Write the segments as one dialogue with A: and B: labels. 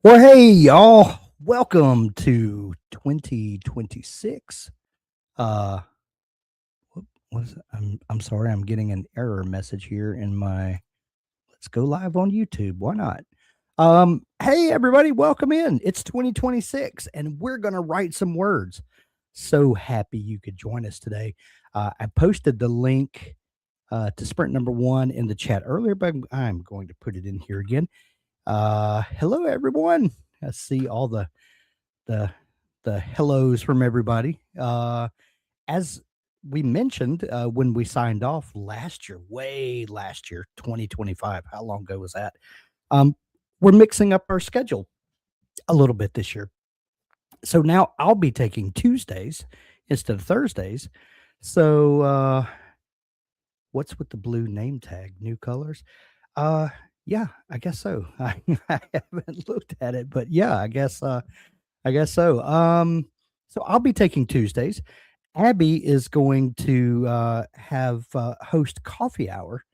A: Well, hey, y'all. Welcome to 2026. Uh, what is it? I'm sorry. I'm getting an error message here in my let's go live on YouTube. Why not? Hey, everybody. Welcome in. It's 2026 and we're going to write some words. So happy you could join us today. I posted the link to sprint number one in the chat earlier, but I'm going to put it in here again. Hello, everyone. I see all the the hellos from everybody. As we mentioned when we signed off last year, way last year, 2025. How long ago was that? Um, we're mixing up our schedule a little bit this year. So now I'll be taking Tuesdays instead of Thursdays. So what's with the blue name tag? New colors? Uh yeah, I guess so. I haven't looked at it, but yeah, I guess so. So I'll be taking Tuesdays. Abby is going to have host coffee hour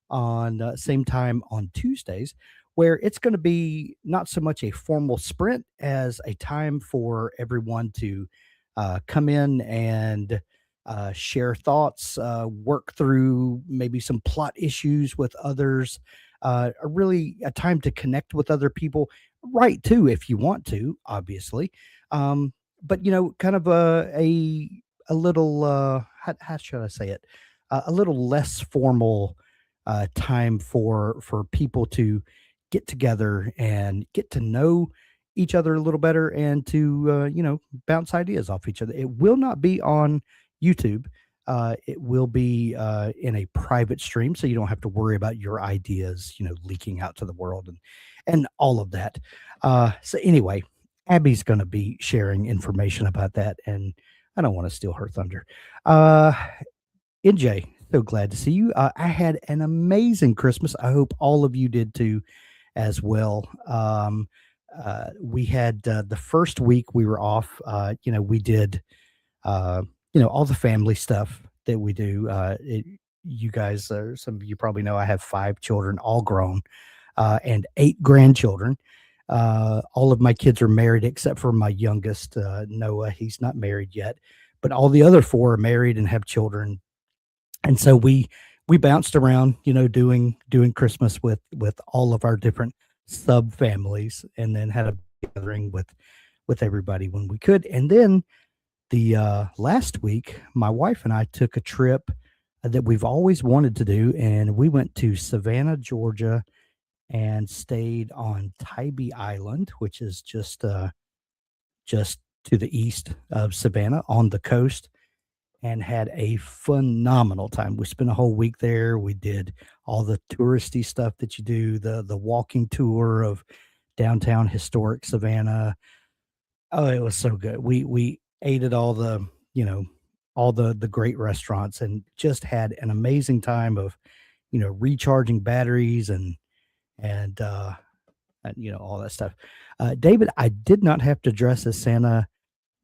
A: on same time on Tuesdays, where it's going to be not so much a formal sprint as a time for everyone to come in and share thoughts, work through maybe some plot issues with others. Really a time to connect with other people, right? Too, if you want to, obviously. But kind of a little how should I say it? A little less formal time for people to get together and get to know each other a little better and to bounce ideas off each other. It will not be on YouTube. It will be in a private stream, so you don't have to worry about your ideas, leaking out to the world and all of that. So anyway, Abby's going to be sharing information about that, and I don't want to steal her thunder. Uh, NJ, so glad to see you. I had an amazing Christmas. I hope all of you did too, as well. We had the first week we were off. We did, uh, all the family stuff that we do. You guys, some of you probably know I have 5 children, all grown, and 8 grandchildren. All of my kids are married except for my youngest, Noah. He's not married yet, but all the other four are married and have children, and so we bounced around, doing Christmas with all of our different sub families, and then had a gathering with everybody when we could. And then the last week, my wife and I took a trip that we've always wanted to do, and we went to Savannah, Georgia, and stayed on Tybee Island, which is just to the east of Savannah on the coast, and had a phenomenal time. We spent a whole week there. We did all the touristy stuff that you do, the walking tour of downtown historic Savannah. Oh, it was so good. We ate at all the great restaurants and just had an amazing time of, recharging batteries and all that stuff. David, I did not have to dress as Santa,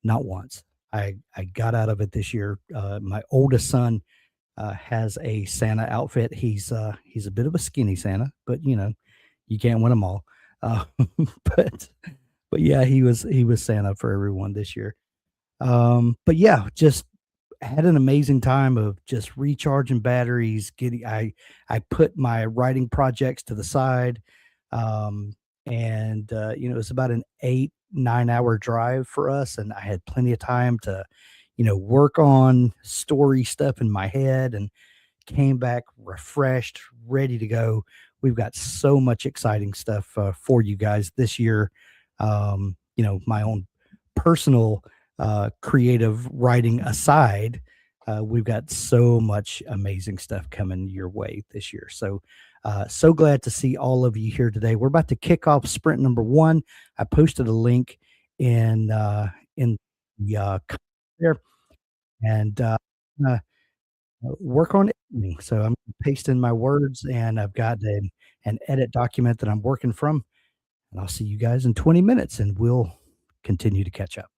A: not once. I got out of it this year. My oldest son has a Santa outfit. He's a bit of a skinny Santa, but you can't win them all. Uh, but but yeah, he was Santa for everyone this year. But yeah, just had an amazing time of just recharging batteries. I put my writing projects to the side, um, and it's about an 8-9 hour drive for us, and I had plenty of time to work on story stuff in my head, and came back refreshed, ready to go. We've got so much exciting stuff for you guys this year. My own personal creative writing aside, we've got so much amazing stuff coming your way this year. So, so glad to see all of you here today. We're about to kick off sprint number one. I posted a link in the there, and work on editing. So I'm pasting my words, and I've got an edit document that I'm working from. And I'll see you guys in 20 minutes, and we'll continue to catch up.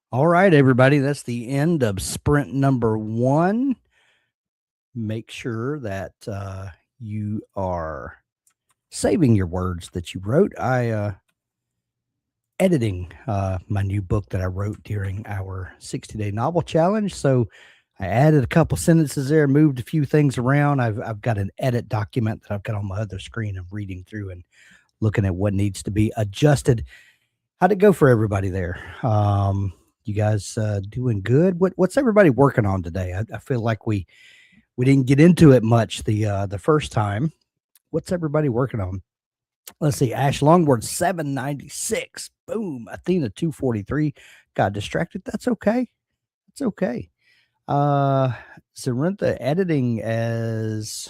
A: All right, everybody, that's the end of sprint number 1. Make sure that, you are saving your words that you wrote. Editing, my new book that I wrote during our 60-day novel challenge, so I added a couple sentences there, moved a few things around. I've got an edit document that I've got on my other screen. I'm reading through and looking at what needs to be adjusted. How'd it go for everybody there? You guys doing good? What's everybody working on today? I feel like we didn't get into it much the first time. What's everybody working on? Let's see. Ash Longboard 796. Boom. Athena 243. Got distracted. That's okay. That's okay. Zarintha editing as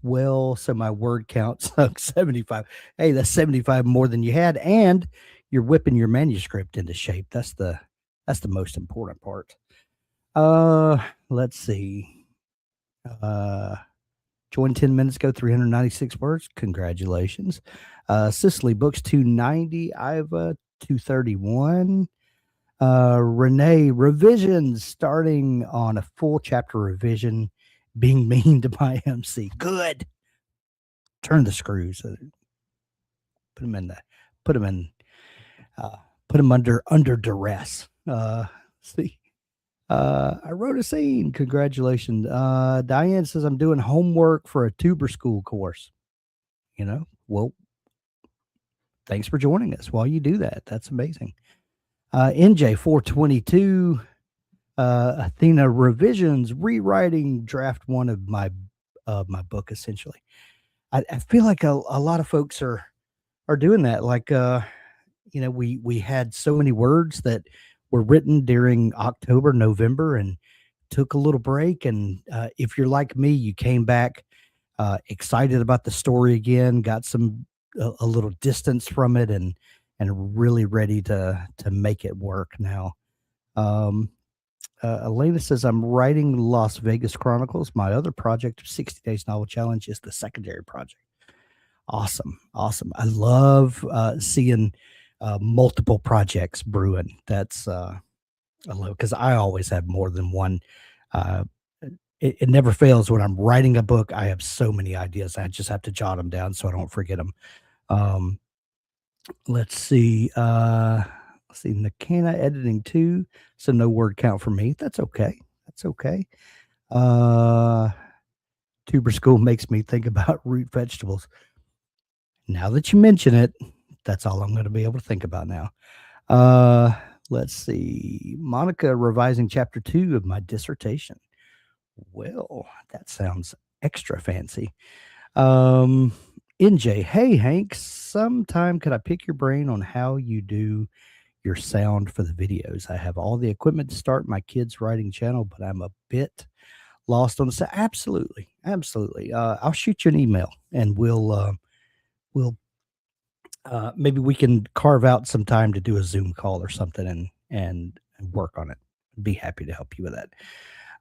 A: well, so my word count sunk 75. Hey, that's 75 more than you had, and you're whipping your manuscript into shape. That's the most important part. Let's see. Joined 10 minutes ago, 396 words. Congratulations. Cicely Books 290, Iva 231. Renee, revisions starting on a full chapter revision, being mean to my MC. Good. Turn the screws. Put them in the, put them in, put them under duress. See, I wrote a scene. Congratulations. Diane says I'm doing homework for a tuber school course. Well, thanks for joining us while you do that. That's amazing. NJ 422. Athena revisions, rewriting draft 1 of my book. Essentially, I feel like a lot of folks are doing that. Like, we had so many words that were written during October, November, and took a little break. And if you're like me, you came back excited about the story again, got a little distance from it, and really ready to make it work now. Elena says, I'm writing Las Vegas Chronicles. My other project, 60 Days Novel Challenge, is the secondary project. Awesome. Awesome. I love seeing multiple projects brewing. I love, because I always have more than one. It never fails when I'm writing a book. I have so many ideas. I just have to jot them down so I don't forget them. Let's see. Nakana editing 2, so no word count for me. That's okay. That's okay. Tuber school makes me think about root vegetables. Now that you mention it, that's all I'm going to be able to think about now. Let's see. Monica revising chapter 2 of my dissertation. Well, that sounds extra fancy. NJ, hey Hank, sometime could I pick your brain on how you do your sound for the videos? I have all the equipment to start my kids writing channel, but I'm a bit lost on the set. Absolutely. Absolutely. I'll shoot you an email and we'll maybe we can carve out some time to do a Zoom call or something and work on it. I'd be happy to help you with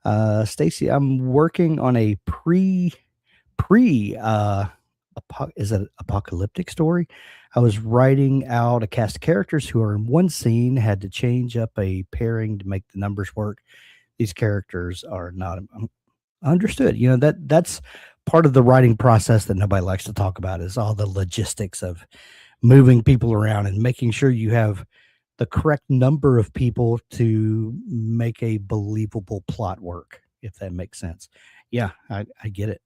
A: that. Stacy, I'm working on a is it apocalyptic story? I was writing out a cast of characters who are in one scene, had to change up a pairing to make the numbers work. These characters are not understood. That's part of the writing process that nobody likes to talk about, is all the logistics of moving people around and making sure you have the correct number of people to make a believable plot work, if that makes sense. Yeah, I get it.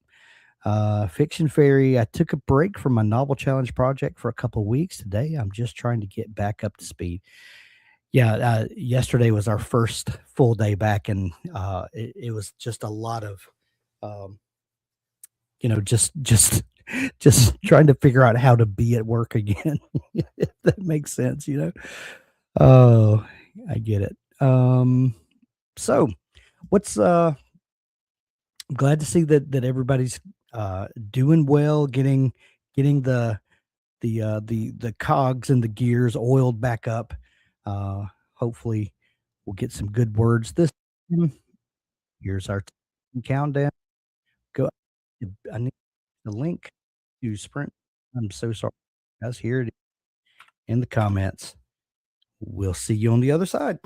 A: Fiction Fairy, I took a break from my novel challenge project for a couple of weeks. Today, I'm just trying to get back up to speed. Yeah, yesterday was our first full day back, and it was just a lot of, just trying to figure out how to be at work again. If that makes sense. Oh, I get it. So what's I'm glad to see that everybody's doing well, getting the cogs and the gears oiled back up. Hopefully we'll get some good words this time. Here's our countdown. Go. I need the link to Sprint. I'm so sorry, guys. Here it is in the comments. We'll see you on the other side.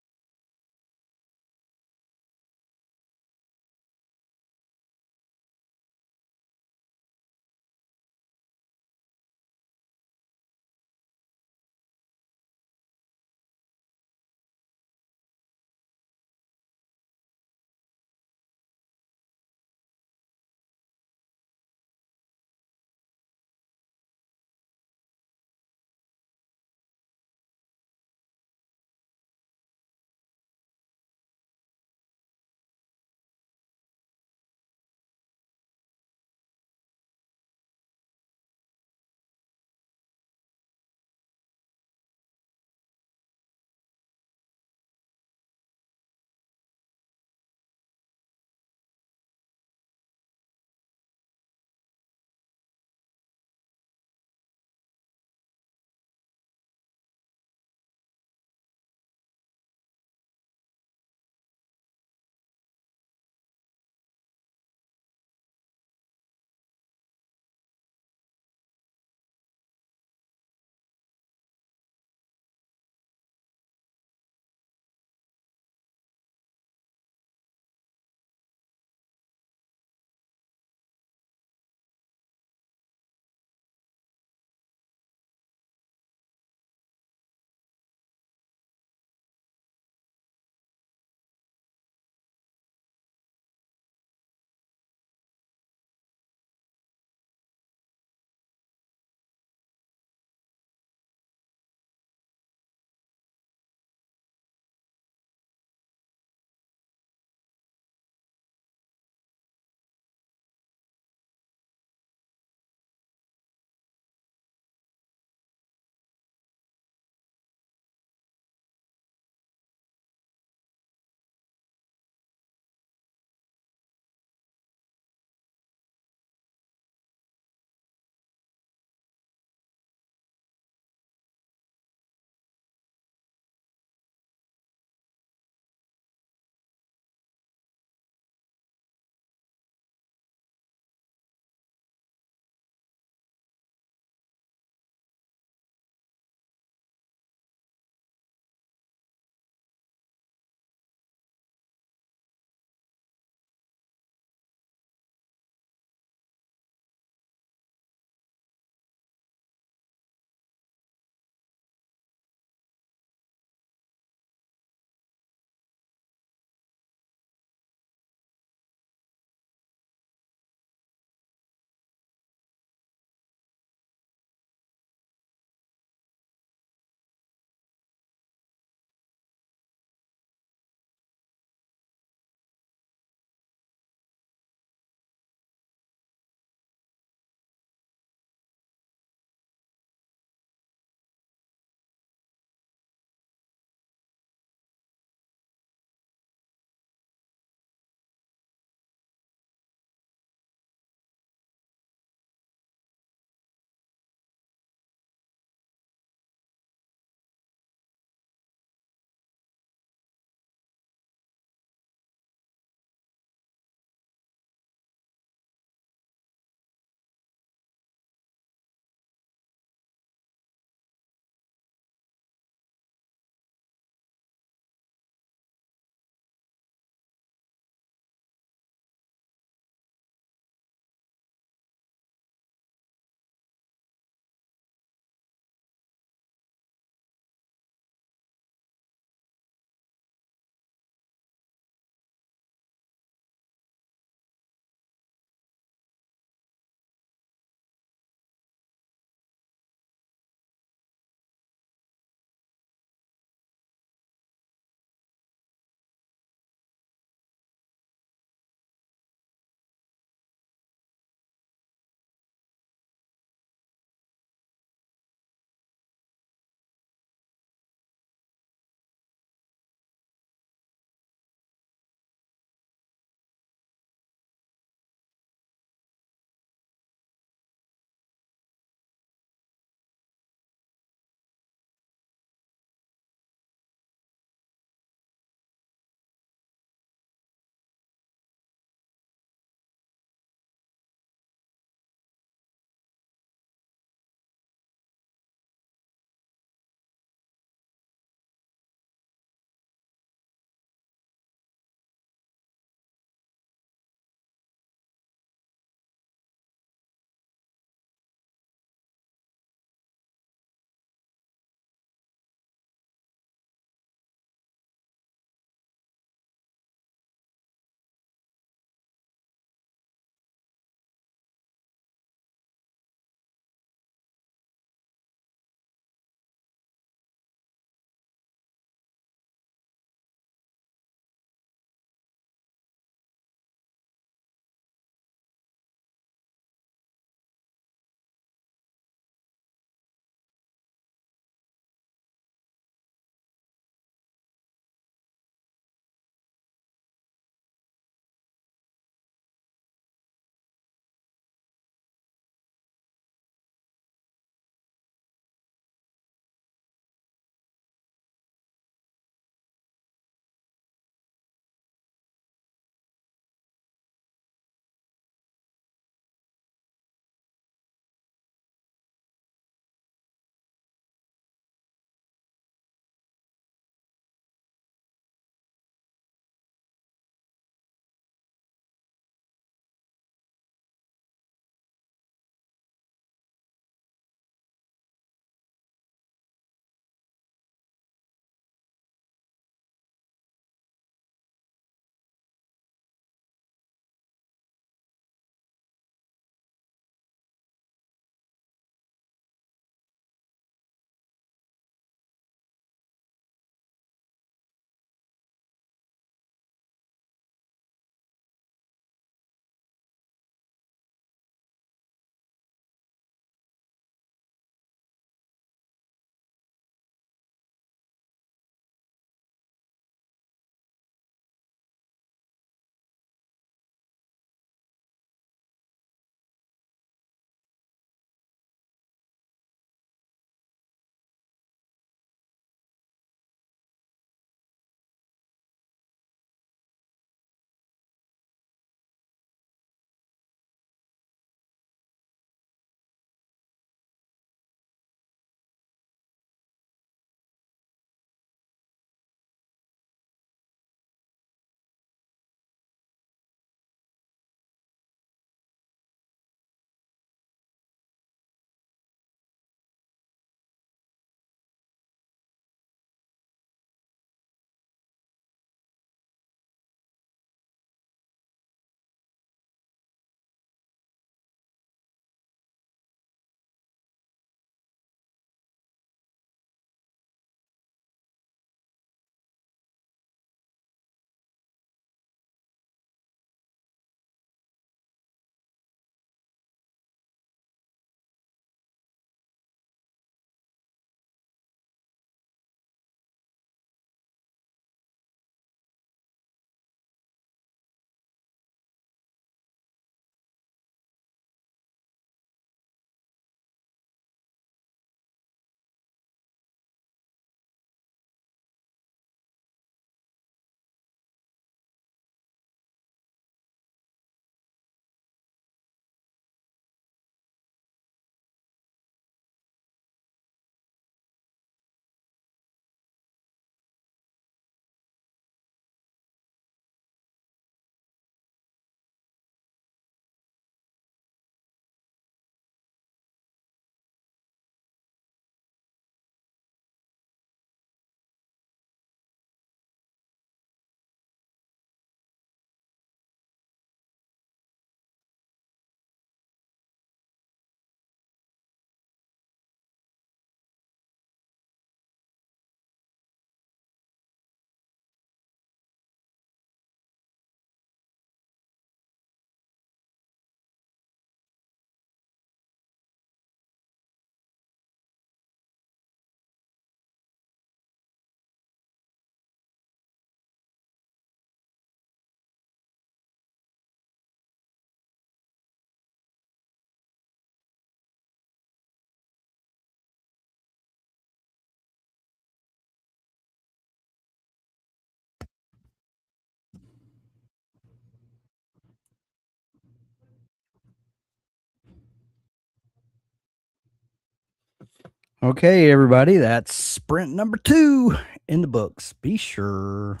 A: Okay, everybody, that's sprint number 2 in the books. Be sure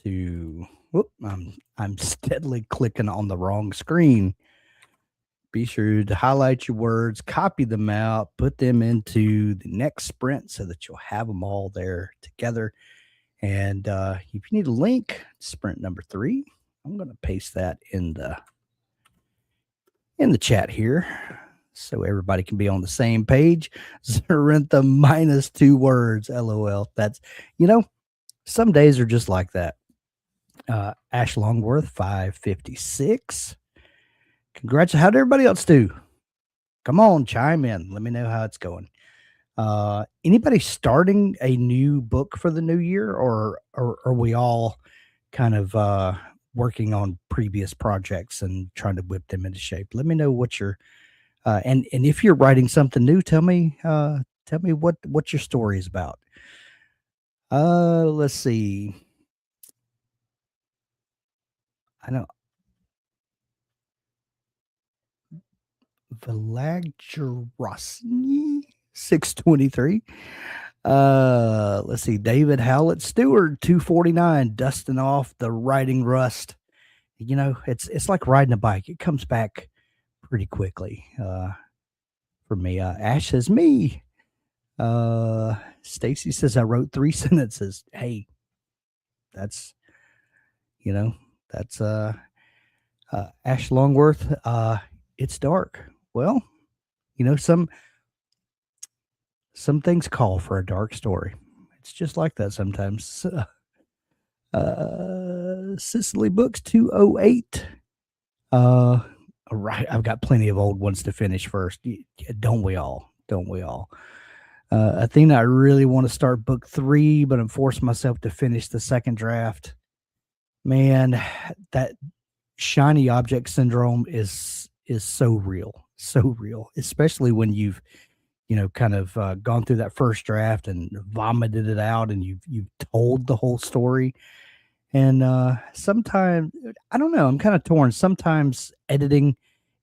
A: to whoop, I'm steadily clicking on the wrong screen. Be sure to highlight your words, copy them out, put them into the next sprint so that you'll have them all there together. And if you need a link, sprint number 3, I'm going to paste that in the chat here so everybody can be on the same page. Zarintha minus 2 words. LOL. That's, you know, some days are just like that. Ash Longworth, 556. Congrats. How'd everybody else do? Come on, chime in. Let me know how it's going. Anybody starting a new book for the new year, or are we all kind of working on previous projects and trying to whip them into shape? Let me know what you're and if you're writing something new, tell me what your story is about. Let's see. I know Valagjarosny 623. Let's see. David Howlett Stewart 249, dusting off the writing rust. You know, it's like riding a bike. It comes back pretty quickly. For me, Ash says me. Stacy says I wrote 3 sentences. Hey, that's you know, that's Ash Longworth. It's dark. Well, you know, some things call for a dark story. It's just like that sometimes. Cicely Books 208. All right, I've got plenty of old ones to finish first. Don't we all? Don't we all? Athena, I really want to start book 3, but I'm forcing myself to finish the second draft. Man, that shiny object syndrome is so real, especially when you've kind of gone through that first draft and vomited it out, and you've told the whole story. And sometimes I don't know, I'm kind of torn. Sometimes editing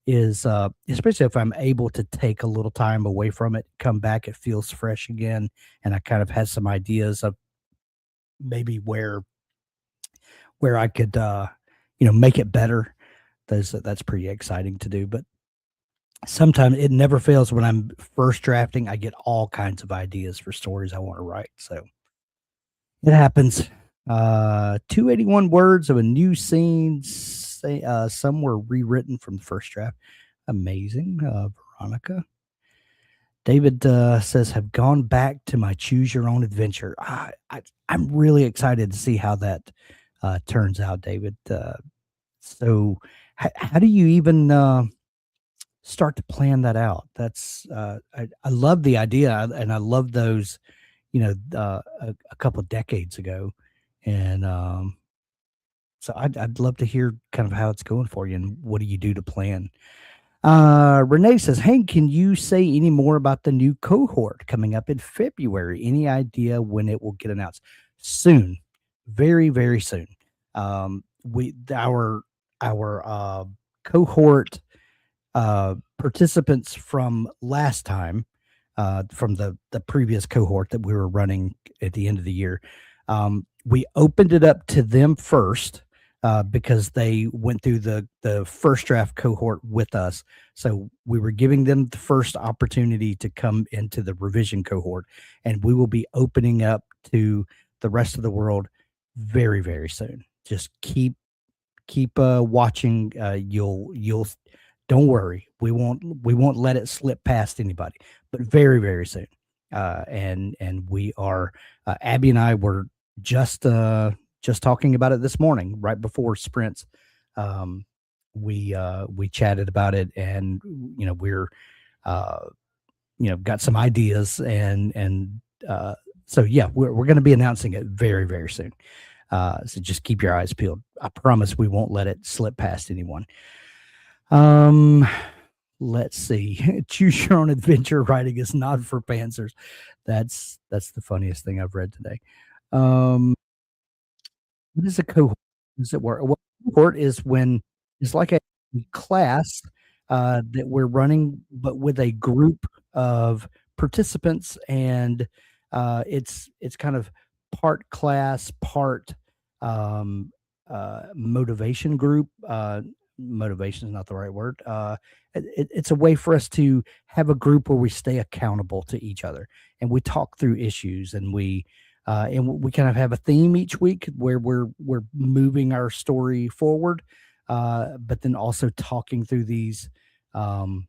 A: is especially if I'm able to take a little time away from it, come back, it feels fresh again, and I kind of had some ideas of maybe where I could make it better. That's pretty exciting to do. But sometimes it never fails when I'm first drafting. I get all kinds of ideas for stories I want to write. So it happens. 281 words of a new scene. Some were rewritten from the first draft. Amazing. Veronica. David says, have gone back to my choose your own adventure. I'm really excited to see how that turns out, David. So how do you even start to plan that out? That's I love the idea, and I love those, a couple of decades ago, and so I'd love to hear kind of how it's going for you, and what do you do to plan? Renee says, "Hey, can you say any more about the new cohort coming up in February? Any idea when it will get announced?" Soon, very, very soon. We our cohort participants from last time, from the previous cohort that we were running at the end of the year, we opened it up to them first. Because they went through the first draft cohort with us. So we were giving them the first opportunity to come into the revision cohort, and we will be opening up to the rest of the world very, very soon. Just keep watching. You'll don't worry. We won't let it slip past anybody, but very, very soon. And we are Abby and I were just talking about it this morning, right before sprints. We chatted about it, and we're got some ideas, and so yeah, we're going to be announcing it very, very soon. So just keep your eyes peeled. I promise we won't let it slip past anyone. Let's see. Choose your own adventure writing is not for pantsers. That's the funniest thing I've read today. What is a cohort? Does it work? Well, cohort is when it's like a class that we're running, but with a group of participants, and it's kind of part class, part um, motivation group. Motivation is not the right word. It's a way for us to have a group where we stay accountable to each other, and we talk through issues, and we kind of have a theme each week where we're moving our story forward, but then also talking through these um,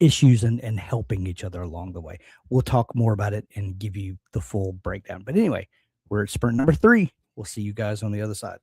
A: issues, and helping each other along the way. We'll talk more about it and give you the full breakdown. But anyway, we're at sprint number 3. We'll see you guys on the other side.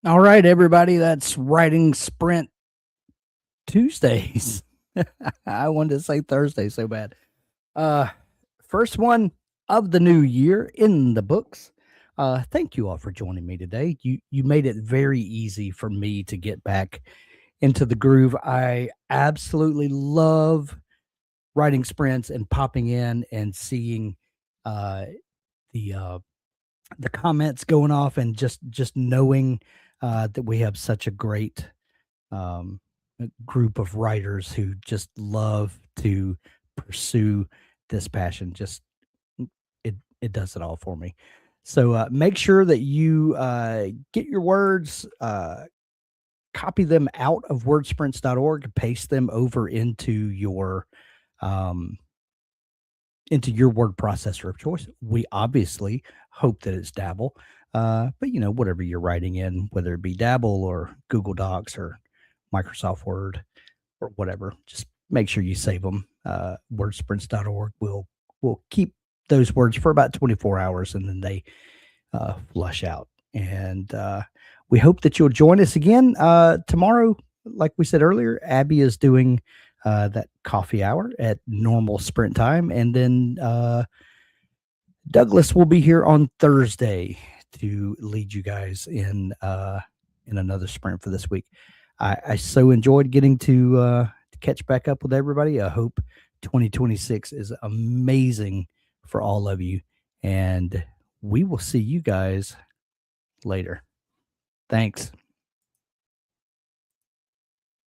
A: All right, everybody, that's Writing Sprint Tuesdays. I wanted to say Thursday so bad. Uh, First one of the new year in the books. Thank you all for joining me today. You made it very easy for me to get back into the groove. I absolutely love writing sprints and popping in and seeing uh, the uh, the comments going off and just knowing that we have such a great um, group of writers who just love to pursue this passion. Just it does it all for me. So make sure that you get your words, copy them out of wordsprints.org, paste them over um, into your word processor of choice. We obviously hope that it's Dabble, but whatever you're writing in, whether it be Dabble or Google Docs or Microsoft Word or whatever, just make sure you save them. Wordsprints.org will keep those words for about 24 hours and then they flush out. And we hope that you'll join us again tomorrow. Like we said earlier, Abby is doing that coffee hour at normal sprint time. And then Douglas will be here on Thursday to lead you guys in another sprint for this week. I so enjoyed getting to catch back up with everybody. I hope 2026 is amazing for all of you. And we will see you guys later. Thanks.